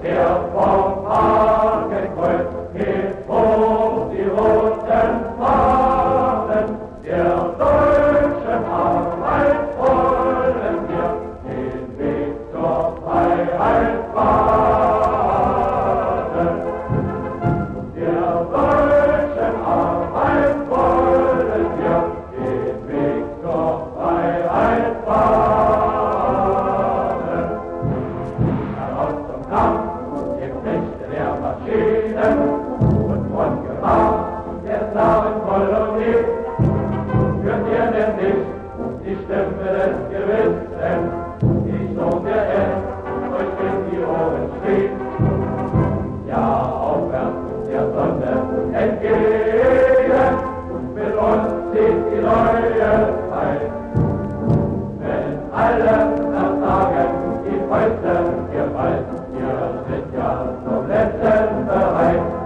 der vom Hakenkreuz hebt hoch die roten Fahnen, der deutschen Arbeit wollen wir den Weg zur Freiheit bahnen. Der deutschen Arbeit wollen wir den Weg zur Freiheit bahnen. Heraus zum Kampf, im Lichte der Maschinen und von Gefahr der Sklavenkolonie führt ihr denn nicht die Stimme des Gewissens, die Sohn der Erde euch in die Ohren schrie. Ja, aufwärts der Sonne entgegen, mit uns zieht die neue Zeit. Wenn alle versagen, die Fäuste ihr bald, wir sind ja zum Letzten bereit.